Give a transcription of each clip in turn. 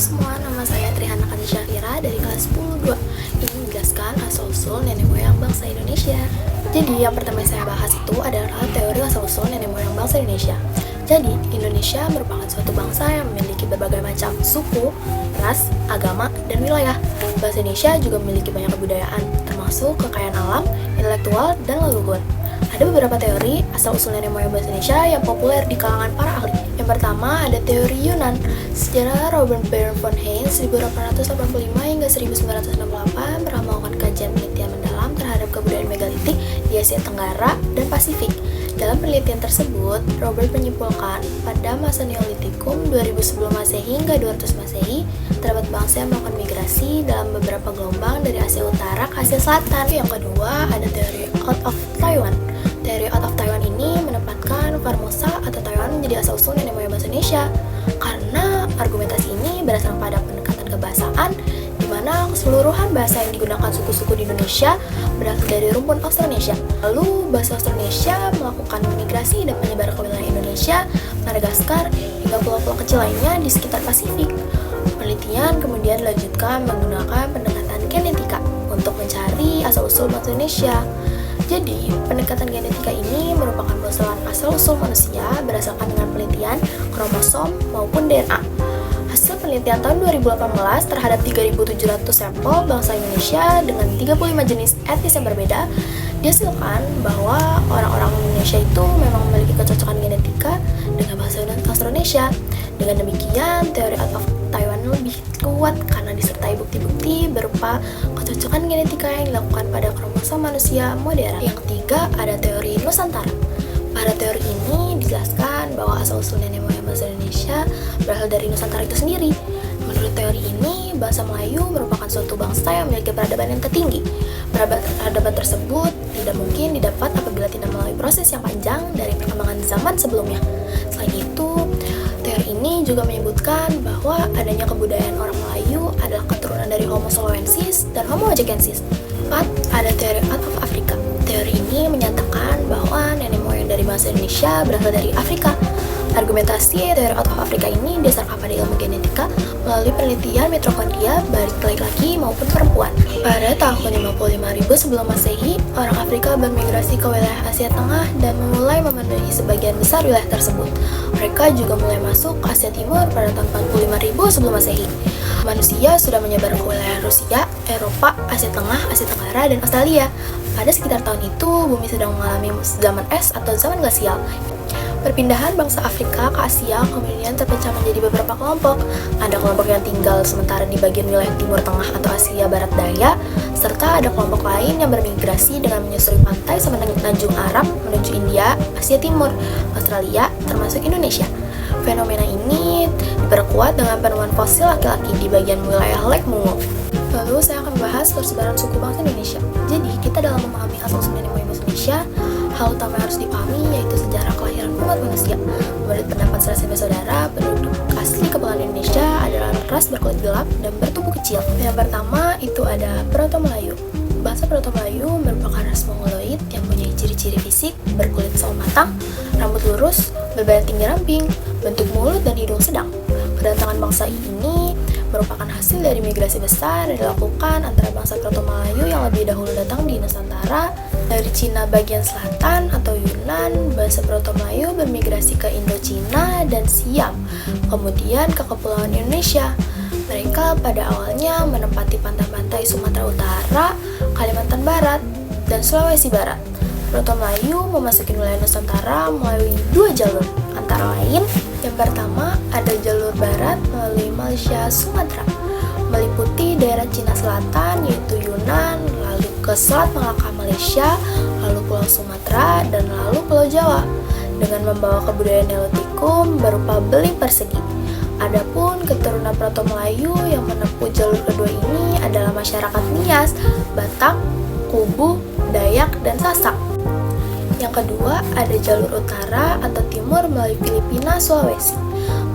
semua, nama saya Trihana Kani Syafira dari kelas 10-2. Ini menjelaskan asal-usul nenek moyang bangsa Indonesia. Jadi yang pertama yang saya bahas itu adalah teori asal-usul nenek moyang bangsa Indonesia. Jadi, Indonesia merupakan suatu bangsa yang memiliki berbagai macam suku, ras, agama, dan wilayah. Bangsa Indonesia juga memiliki banyak kebudayaan, termasuk kekayaan alam, intelektual, dan leluhur. Ada beberapa teori asal-usul nenek moyang bangsa Indonesia yang populer di kalangan para ahli. Yang pertama ada teori Yunan. Sejarah Robert Baron von Heyns 1885 hingga 1968 pernah melakukan kajian penelitian mendalam terhadap kebudayaan megalitik di Asia Tenggara dan Pasifik. Dalam penelitian tersebut, Robert menyimpulkan pada masa Neolitikum 2000 sebelum Masehi hingga 200 Masehi, terdapat bangsa yang melakukan migrasi dalam beberapa gelombang dari Asia Utara ke Asia Selatan. Yang kedua ada teori Out of Taiwan. Teori Out of Taiwan ini menempatkan Formosa atau Taiwan menjadi asal-usul nenek moyang bahasa Indonesia karena argumentasi ini berdasarkan pada pendekatan kebahasaan di mana keseluruhan bahasa yang digunakan suku-suku di Indonesia berasal dari rumpun Austronesia. Lalu bahasa Austronesia melakukan migrasi dan menyebar ke wilayah Indonesia, Madagaskar, hingga pulau-pulau kecil lainnya di sekitar Pasifik. Penelitian kemudian dilanjutkan menggunakan pendekatan genetika untuk mencari asal-usul bangsa Indonesia. Jadi, pendekatan genetika ini merupakan besaran asal-usul manusia berdasarkan dengan penelitian kromosom maupun DNA. Hasil penelitian tahun 2018 terhadap 3.700 sampel bangsa Indonesia dengan 35 jenis etnis yang berbeda dihasilkan bahwa orang-orang Indonesia itu memang memiliki kecocokan genetika dengan bangsa Austronesia. Dengan demikian, teori Out of Taiwan lebih kuat karena disertai bukti-bukti berupa kecocokan genetika yang dilakukan pada kromosom manusia modern. Yang ketiga, ada teori Nusantara. Pada teori ini dijelaskan bahwa asal-usul nenek moyang bangsa Indonesia berasal dari Nusantara itu sendiri. Menurut teori ini, bangsa Melayu merupakan suatu bangsa yang memiliki peradaban yang tertinggi. Peradaban tersebut tidak mungkin didapat apabila tidak melalui proses yang panjang dari perkembangan zaman sebelumnya. Selain itu, teori ini juga menyebutkan bahwa adanya kebudayaan orang Melayu adalah keturunan dari Homo soloensis dan Homo ajacensis. 4. Ada teori Out of Africa. Teori ini menyatakan bahwa nenek moyang dari bangsa Indonesia berasal dari Afrika. Argumentasi teori Out of Africa ini didasarkan pada ilmu genetika melalui penelitian mitokondria baik laki-laki maupun perempuan. Pada tahun 55.000 sebelum Masehi, orang Afrika bermigrasi ke wilayah Asia Tengah dan mulai memenuhi sebagian besar wilayah tersebut. Mereka juga mulai masuk ke Asia Timur pada tahun 45.000 sebelum Masehi. Manusia sudah menyebar ke wilayah Rusia, Eropa, Asia Tengah, Asia Tenggara, dan Australia. Pada sekitar tahun itu, bumi sedang mengalami zaman es atau zaman glasial. Perpindahan bangsa Afrika ke Asia kemudian terpecah menjadi beberapa kelompok. Ada kelompok yang tinggal sementara di bagian wilayah Timur Tengah atau Asia Barat Daya, serta ada kelompok lain yang bermigrasi dengan menyusuri pantai semenanjung Arab menuju India, Asia Timur, Australia, termasuk Indonesia. Fenomena ini diperkuat dengan penemuan fosil laki-laki di bagian wilayah Lake Mungo. Lalu saya akan membahas persebaran suku bangsa Indonesia. Jadi, kita dalam memahami asal-usul nenek moyang bangsa Indonesia, hal utama yang harus dipahami yaitu sejarah kelahiran umat manusia. Menurut pendapat Serasi Saudara, penduduk asli Kepulauan Indonesia adalah ras berkulit gelap dan bertubuh kecil. Yang pertama itu ada Proto-Melayu. Bahasa Proto-Melayu merupakan ras Mongoloid yang punya ciri-ciri fisik berkulit sawo matang, rambut lurus, berbadan tinggi ramping, bentuk mulut dan hidung sedang. Kedatangan bangsa ini merupakan hasil dari migrasi besar yang dilakukan antara bangsa Proto-Melayu yang lebih dahulu datang di Nusantara. Dari Cina bagian selatan atau Yunan, bangsa Proto-Melayu bermigrasi ke Indochina dan Siam, kemudian ke Kepulauan Indonesia. Mereka pada awalnya menempati pantai-pantai Sumatera Utara, Kalimantan Barat, dan Sulawesi Barat. Proto-Melayu memasuki wilayah Nusantara melalui dua jalur, antara lain yang pertama ada jalur barat melalui Malaysia Sumatera, meliputi daerah Cina Selatan yaitu Yunan, lalu ke Selat Malaka Malaysia, lalu Pulau Sumatera, dan lalu Pulau Jawa, dengan membawa kebudayaan Neolitikum berupa beling persegi. Adapun keturunan Proto-Melayu yang menempuh jalur kedua ini adalah masyarakat Nias, Batak, Kubu, Dayak, dan Sasak. Yang kedua, ada jalur utara atau timur melalui Filipina, Sulawesi,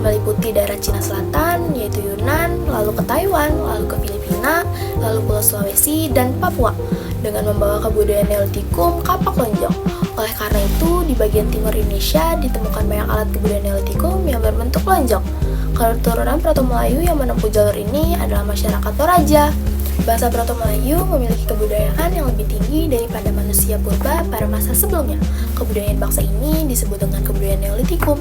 meliputi daerah Cina Selatan, yaitu Yunan, lalu ke Taiwan, lalu ke Filipina, lalu Pulau Sulawesi, dan Papua, dengan membawa kebudayaan Neolitikum kapak lonjong. Oleh karena itu, di bagian timur Indonesia ditemukan banyak alat kebudayaan Neolitikum yang berbentuk lonjong. Keturunan Proto-Melayu yang menempuh jalur ini adalah masyarakat Toraja. Bahasa Proto-Melayu memiliki kebudayaan yang lebih tinggi daripada manusia purba pada masa sebelumnya. Kebudayaan bangsa ini disebut dengan kebudayaan Neolitikum.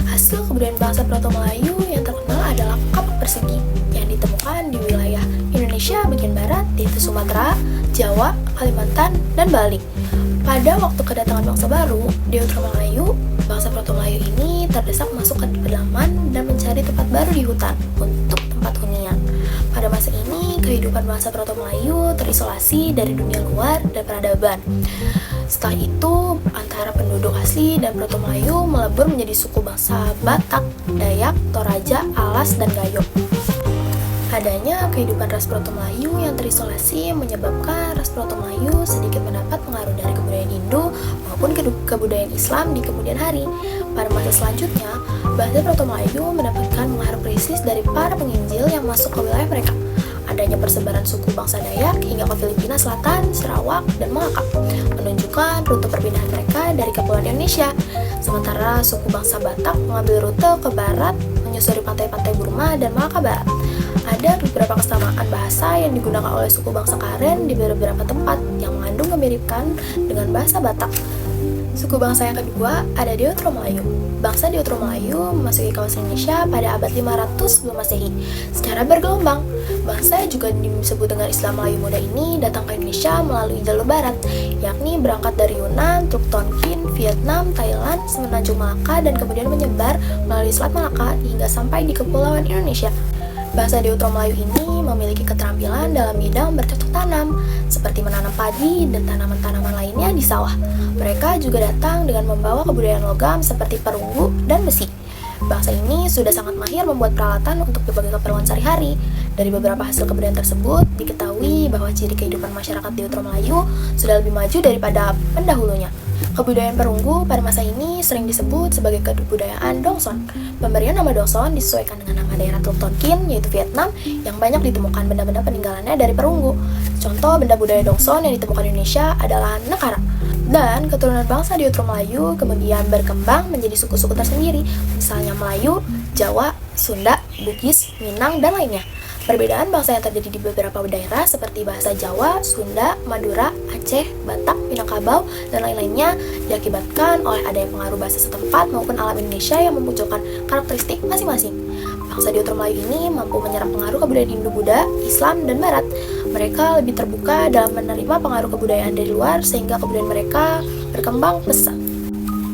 Hasil kebudayaan bangsa Proto-Melayu yang terkenal adalah kapak persegi yang ditemukan di wilayah Indonesia bagian barat, yaitu Sumatera, Jawa, Kalimantan, dan Bali. Pada waktu kedatangan bangsa baru, Deutero-Melayu, bangsa Proto-Melayu ini terdesak masuk ke pedalaman dan mencari tempat baru di hutan untuk tempat hunian. Pada masa ini, kehidupan bangsa Proto-Melayu terisolasi dari dunia luar dan peradaban. Setelah itu, antara penduduk asli dan Proto-Melayu melebur menjadi suku bangsa Batak, Dayak, Toraja, Alas, dan Gayo. Adanya kehidupan ras Proto-Melayu yang terisolasi menyebabkan ras Proto-Melayu sedikit mendapat pengaruh dari kebudayaan Hindu maupun kebudayaan Islam di kemudian hari. Pada masa selanjutnya, bahasa Proto-Melayu mendapatkan pengaruh krisis dari para penginjil yang masuk ke wilayah mereka. Adanya persebaran suku bangsa Dayak hingga ke Filipina Selatan, Sarawak, dan Malaka, menunjukkan rute perpindahan mereka dari kepulauan Indonesia. Sementara suku bangsa Batak mengambil rute ke barat, menyusuri pantai-pantai Burma dan Malaka Barat. Ada beberapa kesamaan bahasa yang digunakan oleh suku bangsa Karen di beberapa tempat yang mengandung kemiripkan dengan bahasa Batak. Suku bangsa yang kedua ada Deutero-Melayu. Bangsa Deutero-Melayu memasuki kawasan Indonesia pada abad 500 sebelum Masehi secara bergelombang. Bangsa yang juga disebut dengan Islam Melayu Muda ini datang ke Indonesia melalui jalur barat, yakni berangkat dari Yunan, Truk Tonkin, Vietnam, Thailand, Semenanjung Malaka, dan kemudian menyebar melalui Selat Malaka hingga sampai di Kepulauan Indonesia. Bahasa Deutero-Melayu ini memiliki keterampilan dalam bidang bercocok tanam, seperti menanam padi dan tanaman-tanaman lainnya di sawah. Mereka juga datang dengan membawa kebudayaan logam seperti perunggu dan besi. Bangsa ini sudah sangat mahir membuat peralatan untuk berbagai keperluan sehari-hari. Dari beberapa hasil kebudayaan tersebut, diketahui bahwa ciri kehidupan masyarakat Deutero-Melayu sudah lebih maju daripada pendahulunya. Kebudayaan perunggu pada masa ini sering disebut sebagai kebudayaan Dongson. Pemberian nama Dongson disesuaikan dengan nama daerah Truk Tonkin, yaitu Vietnam, yang banyak ditemukan benda-benda peninggalannya dari perunggu. Contoh benda budaya Dongson yang ditemukan di Indonesia adalah Nekara. Dan keturunan bangsa Deutero-Melayu kemudian berkembang menjadi suku-suku tersendiri, misalnya Melayu, Jawa, Sunda, Bugis, Minang, dan lainnya. Perbedaan bangsa yang terjadi di beberapa daerah seperti bahasa Jawa, Sunda, Madura, Aceh, Batak, Minangkabau, dan lain-lainnya diakibatkan oleh adanya pengaruh bahasa setempat maupun alam Indonesia yang memunculkan karakteristik masing-masing. Bangsa Deutero-Melayu ini mampu menyerap pengaruh kebudayaan Hindu-Buddha, Islam, dan Barat. Mereka lebih terbuka dalam menerima pengaruh kebudayaan dari luar sehingga kebudayaan mereka berkembang pesat.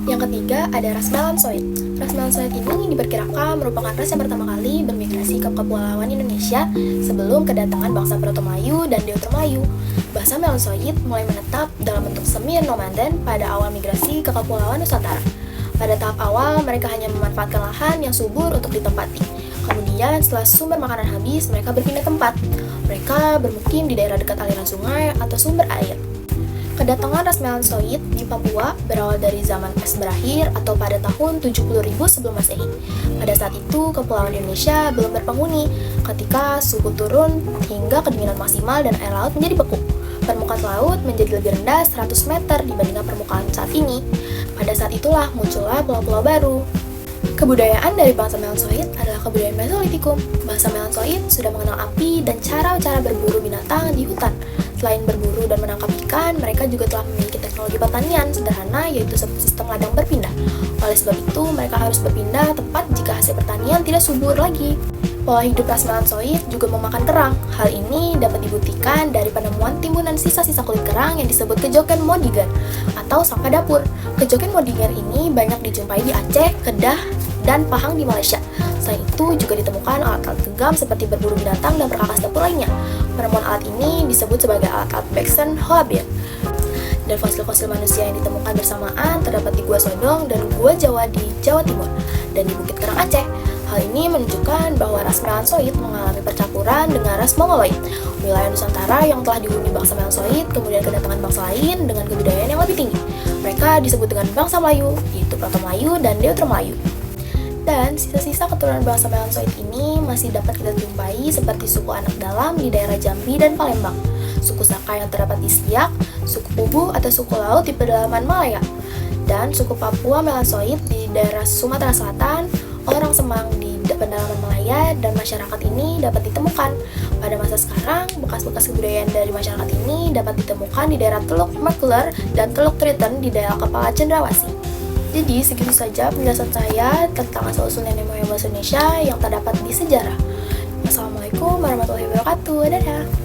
Yang ketiga ada ras Melansoid. Ras Melansoid ini diperkirakan merupakan ras yang pertama kali bermigrasi ke kepulauan Indonesia sebelum kedatangan bangsa Proto-Melayu dan Deutero-Melayu. Bahasa Melansoid mulai menetap dalam bentuk semi-nomaden pada awal migrasi ke kepulauan Nusantara. Pada tahap awal, mereka hanya memanfaatkan lahan yang subur untuk ditempati. Kemudian, setelah sumber makanan habis, mereka berpindah tempat. Mereka bermukim di daerah dekat aliran sungai atau sumber air. Kedatangan ras Melansoid di Papua berawal dari zaman es berakhir atau pada tahun 70.000 sebelum Masehi. Pada saat itu, kepulauan Indonesia belum berpenghuni ketika suhu turun hingga kedinginan maksimal dan air laut menjadi beku. Permukaan laut menjadi lebih rendah 100 meter dibandingkan permukaan saat ini. Pada saat itulah muncullah pulau-pulau baru. Kebudayaan dari bangsa Melansoid adalah kebudayaan Mesolitikum. Bangsa Melansoid sudah mengenal api dan cara-cara berburu binatang di hutan. Selain berburu dan menangkap ikan, mereka juga telah memiliki teknologi pertanian sederhana, yaitu sistem ladang berpindah. Oleh sebab itu, mereka harus berpindah tempat jika hasil pertanian tidak subur lagi. Pola hidup ras Melansoid juga memakan kerang. Hal ini dapat dibuktikan dari penemuan timbunan sisa-sisa kulit kerang yang disebut kejoken modiger atau sampah dapur. Kejoken modiger ini banyak dijumpai di Aceh, Kedah, dan Pahang di Malaysia. Selain itu juga ditemukan alat-alat genggam seperti berburu binatang dan perkakas dapur lainnya. Penemuan alat ini disebut sebagai alat-alat Baxen Hoabir. Dan fosil-fosil manusia yang ditemukan bersamaan terdapat di Gua Sodong dan Gua Jawa di Jawa Timur dan di Bukit Kerang Aceh. Hal ini menunjukkan bahwa ras Melansoid mengalami percampuran dengan ras Mongoloid. Wilayah Nusantara yang telah dihuni bangsa Melansoid kemudian kedatangan bangsa lain dengan kebudayaan yang lebih tinggi. Mereka disebut dengan bangsa Melayu, yaitu Proto-Melayu dan Deutero-Melayu. Dan sisa-sisa keturunan bangsa Melansoid ini masih dapat kita jumpai seperti suku anak dalam di daerah Jambi dan Palembang, suku Saka yang terdapat di Siak, suku Pubu atau suku laut di pedalaman Malaya, dan suku Papua Melansoid di daerah Sumatera Selatan, orang Semang di pedalaman Malaya dan masyarakat ini dapat ditemukan. Pada masa sekarang, bekas-bekas kebudayaan dari masyarakat ini dapat ditemukan di daerah Teluk McClure dan Teluk Triton di daerah Kepala Cendrawasih. Jadi segitu saja penjelasan saya tentang asal-usul nenek moyang bahasa Indonesia yang terdapat di sejarah. Wassalamualaikum warahmatullahi wabarakatuh. Dadah.